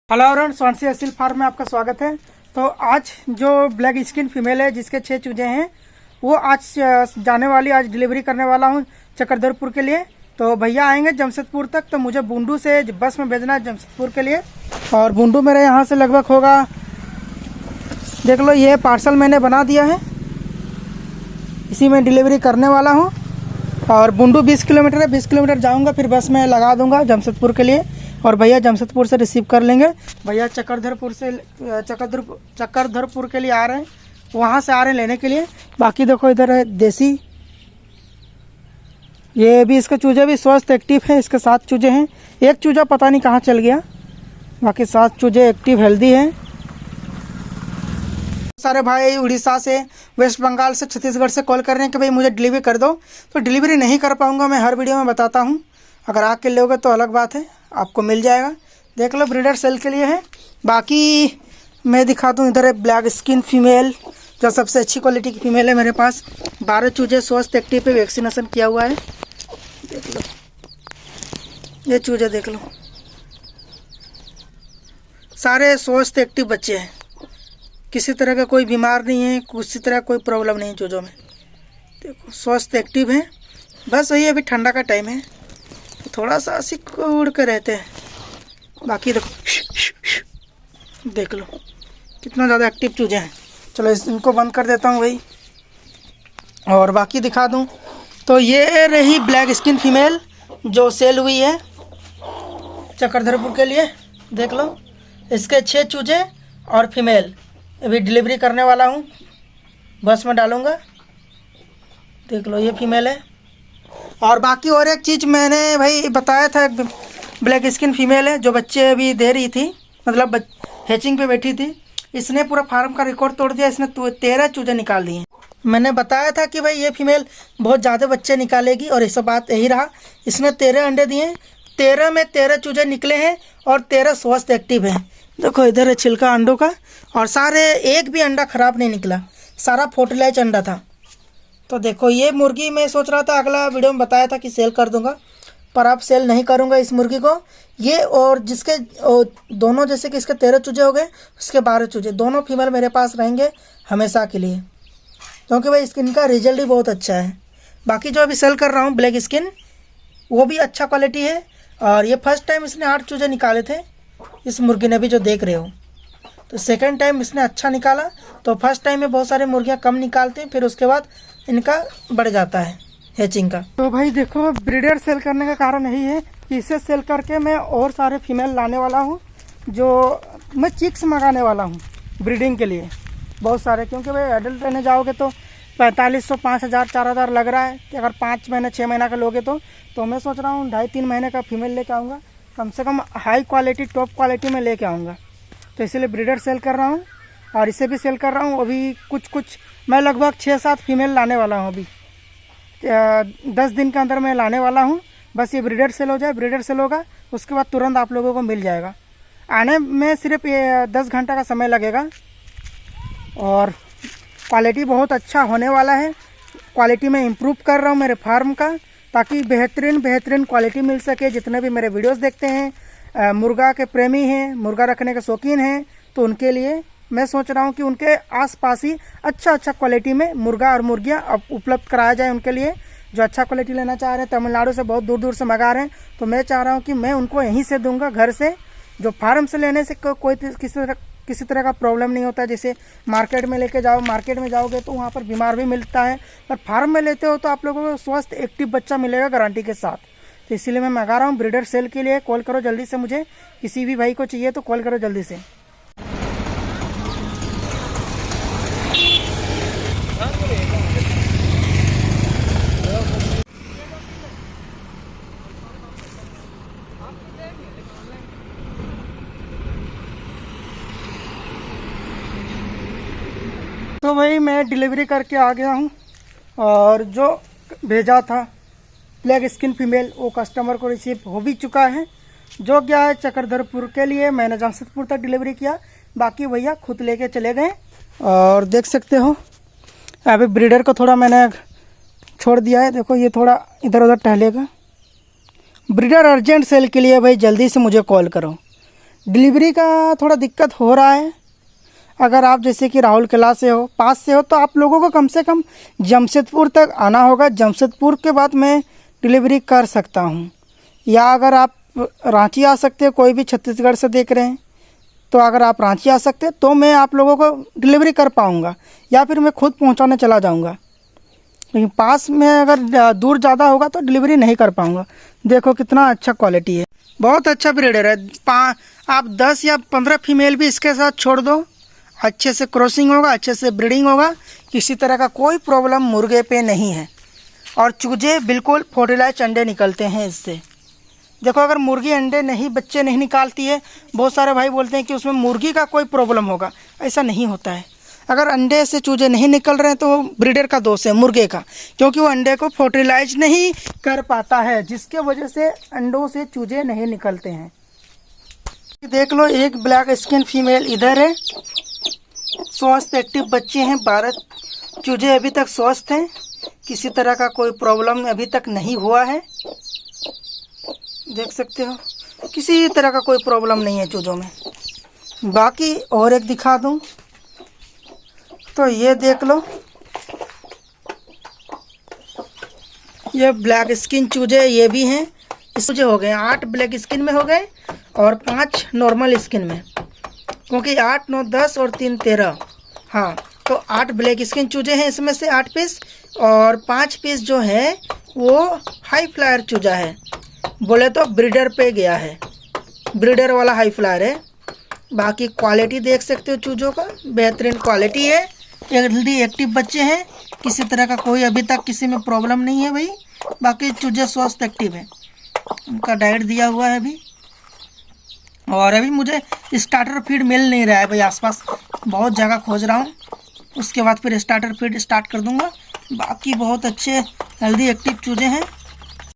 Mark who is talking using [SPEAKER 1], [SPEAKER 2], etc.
[SPEAKER 1] Hello everyone, Swansi Aseel farm में आपका स्वागत है। तो आज जो ब्लैक स्किन फीमेल है जिसके 6 चूजे हैं वो आज जाने वाली, आज डिलीवरी करने वाला हूँ चक्रधरपुर के लिए। तो भैया आएंगे जमशेदपुर तक, तो मुझे बूंदू से बस में भेजना है जमशेदपुर के लिए। और बूंदू मेरे यहाँ से लगभग होगा, देख लो ये पार्सल मैंने बना दिया है, इसी में डिलीवरी करने वाला हूँ। और बूंदू 20 किलोमीटर है, 20 किलोमीटर जाऊँगा, फिर बस में लगा दूँगा जमशेदपुर के लिए और भैया जमशेदपुर से रिसीव कर लेंगे। भैया चक्रधरपुर के लिए आ रहे हैं, वहाँ से आ रहे हैं लेने के लिए। बाकी देखो इधर है देसी, ये भी इसके चूजे भी स्वस्थ एक्टिव है। इसके 7 चूजे हैं, एक चूजा पता नहीं कहाँ चल गया, बाकी 7 चूजे एक्टिव हेल्दी हैं। सारे भाई उड़ीसा से, वेस्ट बंगाल से, छत्तीसगढ़ से कॉल कर रहे हैं कि भाई मुझे डिलीवरी कर दो। तो डिलीवरी नहीं कर पाऊँगा, मैं हर वीडियो में बताता हूँ। अगर आके लोगे तो अलग बात है, आपको मिल जाएगा। देख लो ब्रीडर सेल के लिए है। बाकी मैं दिखा दूँ, इधर है ब्लैक स्किन फीमेल जो सबसे अच्छी क्वालिटी की फीमेल है मेरे पास। 12 चूजे स्वस्थ एक्टिव पे वैक्सीनेशन किया हुआ है। देख लो ये चूजे, देख लो सारे स्वस्थ एक्टिव बच्चे हैं, किसी तरह का कोई बीमार नहीं है, किसी तरह कोई प्रॉब्लम नहीं है चूजों में। देखो स्वस्थ एक्टिव है। बस वही अभी ठंडा का टाइम है, थोड़ा सा सिकुड़ के रहते हैं। बाकी देखो, देख लो कितना ज़्यादा एक्टिव चूजे हैं। चलो इनको बंद कर देता हूँ भाई, और बाकी दिखा दूँ। तो ये रही ब्लैक स्किन फीमेल जो सेल हुई है चक्रधरपुर के लिए। देख लो इसके 6 चूजे और फीमेल अभी डिलीवरी करने वाला हूँ, बस में डालूँगा। देख लो ये फीमेल है। और बाकी और एक चीज़ मैंने भाई बताया था, ब्लैक स्किन फीमेल है जो बच्चे अभी दे रही थी, मतलब हैचिंग पे बैठी थी। इसने पूरा फार्म का रिकॉर्ड तोड़ दिया, इसने 13 चूजे निकाल दिए। मैंने बताया था कि भाई ये फीमेल बहुत ज़्यादा बच्चे निकालेगी, और ये सब बात यही रहा। इसने 13 अंडे दिए, 13 में 13 चूजे निकले हैं और 13 स्वस्थ एक्टिव हैं। देखो इधर है छिलका अंडों का, और सारे एक भी अंडा ख़राब नहीं निकला, सारा फर्टिलाइज अंडा था। तो देखो ये मुर्गी मैं सोच रहा था, अगला वीडियो में बताया था कि सेल कर दूंगा, पर अब सेल नहीं करूंगा इस मुर्गी को। ये और जिसके दोनों, जैसे कि इसके 13 चूजे हो गए, उसके 12 चूजे, दोनों फीमेल मेरे पास रहेंगे हमेशा के लिए, क्योंकि भाई स्किन का रिजल्ट ही बहुत अच्छा है। बाकी जो अभी सेल कर रहा हूँ ब्लैक स्किन, वो भी अच्छा क्वालिटी है। और ये फर्स्ट टाइम इसने 8 चूजे निकाले थे, इस मुर्गी ने भी जो देख रहे हो। तो सेकेंड टाइम इसने अच्छा निकाला। तो फर्स्ट टाइम में बहुत सारे मुर्गियाँ कम निकालते हैं, फिर उसके बाद इनका बढ़ जाता है हैचिंग का। तो भाई देखो ब्रीडर सेल करने का कारण यही है कि इसे सेल करके मैं और सारे फीमेल लाने वाला हूँ, जो मैं चिक्स मंगाने वाला हूँ ब्रीडिंग के लिए बहुत सारे। क्योंकि भाई एडल्ट लेने जाओगे तो 4500, 5000, 4000 लग रहा है कि अगर 5 महीने 6 महीना का लोगे तो मैं सोच रहा हूँ 2.5-3 महीने का फीमेल लेके आऊँगा, कम से कम हाई क्वालिटी, टॉप क्वालिटी में लेके आऊँगा। तो इसलिए ब्रीडर सेल कर रहा हूँ, और इसे भी सेल कर रहा हूँ। अभी कुछ मैं लगभग 6-7 फीमेल लाने वाला हूँ, अभी 10 दिन के अंदर मैं लाने वाला हूँ। बस ये ब्रीडर सेल हो जाए, ब्रीडर सेल होगा उसके बाद तुरंत आप लोगों को मिल जाएगा। आने में सिर्फ ये 10 घंटा का समय लगेगा, और क्वालिटी बहुत अच्छा होने वाला है। क्वालिटी में इम्प्रूव कर रहा हूँ मेरे फार्म का, ताकि बेहतरीन क्वालिटी मिल सके। जितने भी मेरे वीडियोस देखते हैं, मुर्गा के प्रेमी हैं, मुर्गा रखने के शौकीन हैं, तो उनके लिए मैं सोच रहा हूँ कि उनके आसपास ही अच्छा क्वालिटी में मुर्गा और मुर्गियाँ उपलब्ध कराया जाए उनके लिए, जो अच्छा क्वालिटी लेना चाह रहे हैं। तमिलनाडु से बहुत दूर से मंगा रहे हैं, तो मैं चाह रहा हूँ कि मैं उनको यहीं से दूंगा, घर से। जो फार्म से लेने से कोई किसी तरह का प्रॉब्लम नहीं होता। जैसे मार्केट में लेके जाओ, मार्केट में जाओगे तो वहाँ पर बीमार भी मिलता है, पर फार्म में लेते हो तो आप लोगों को स्वस्थ एक्टिव बच्चा मिलेगा गारंटी के साथ। तो इसीलिए मैं मंगा रहा हूँ ब्रीडर सेल के लिए। कॉल करो जल्दी से, मुझे किसी भी भाई को चाहिए तो कॉल करो जल्दी से। तो भाई मैं डिलीवरी करके आ गया हूँ, और जो भेजा था ब्लैक स्किन फीमेल वो कस्टमर को रिसीव हो भी चुका है। जो गया है चक्रधरपुर के लिए, मैंने जमशेदपुर तक डिलीवरी किया, बाकी भैया खुद लेके चले गए। और देख सकते हो अभी ब्रीडर को थोड़ा मैंने छोड़ दिया है, देखो ये थोड़ा इधर उधर टहलेगा। ब्रीडर अर्जेंट सेल के लिए भाई जल्दी से मुझे कॉल करो, डिलीवरी का थोड़ा दिक्कत हो रहा है। अगर आप जैसे कि राहुल किला से हो, पास से हो, तो आप लोगों को कम से कम जमशेदपुर तक आना होगा। जमशेदपुर के बाद मैं डिलीवरी कर सकता हूँ। या अगर आप रांची आ सकते हो, कोई भी छत्तीसगढ़ से देख रहे हैं तो अगर आप रांची आ सकते हैं तो मैं आप लोगों को डिलीवरी कर पाऊँगा, या फिर मैं खुद पहुँचाने चला जाऊँगा। लेकिन पास में अगर दूर ज़्यादा होगा तो डिलीवरी नहीं कर पाऊँगा। देखो कितना अच्छा क्वालिटी है, बहुत अच्छा ब्रीडर है। आप 10 या 15 फीमेल भी इसके साथ छोड़ दो, अच्छे से क्रॉसिंग होगा, अच्छे से ब्रीडिंग होगा, किसी तरह का कोई प्रॉब्लम मुर्गे पे नहीं है। और चूजे बिल्कुल फर्टिलाइज अंडे निकलते हैं इससे। देखो अगर मुर्गी अंडे नहीं, बच्चे नहीं निकालती है, बहुत सारे भाई बोलते हैं कि उसमें मुर्गी का कोई प्रॉब्लम होगा, ऐसा नहीं होता है। अगर अंडे से चूजे नहीं निकल रहे हैं तो वो ब्रीडर का दोष है, मुर्गे का, क्योंकि वो अंडे को फर्टिलाइज नहीं कर पाता है, जिसके वजह से अंडों से चूजे नहीं निकलते हैं। देख लो एक ब्लैक स्किन फीमेल इधर है, स्वस्थ एक्टिव बच्चे हैं। 12 चूजे अभी तक स्वस्थ हैं, किसी तरह का कोई प्रॉब्लम अभी तक नहीं हुआ है। देख सकते हो किसी तरह का कोई प्रॉब्लम नहीं है चूजों में। बाकी और एक दिखा दूं तो ये देख लो, ये ब्लैक स्किन चूजे ये भी हैं। चूजे हो गए 8 ब्लैक स्किन में हो गए और 5 नॉर्मल स्किन में, क्योंकि 8, 9, 10 और 3, 13। हाँ, तो 8 ब्लैक स्किन चूजे हैं इसमें से 8 पीस, और 5 पीस जो है वो हाई फ्लायर चूजा है। बोले तो ब्रीडर पे गया है, ब्रीडर वाला हाई फ्लायर है। बाकी क्वालिटी देख सकते हो चूजों का, बेहतरीन क्वालिटी है। हेल्दी एक्टिव बच्चे हैं, किसी तरह का कोई अभी तक किसी में प्रॉब्लम नहीं है भाई। बाकी चूजे स्वस्थ एक्टिव है, उनका डाइट दिया हुआ है अभी। और अभी मुझे स्टार्टर फीड मिल नहीं रहा है भाई, आसपास बहुत जगह खोज रहा हूँ, उसके बाद फिर स्टार्टर फीड स्टार्ट कर दूँगा। बाकी बहुत अच्छे हेल्दी एक्टिव चूजे हैं।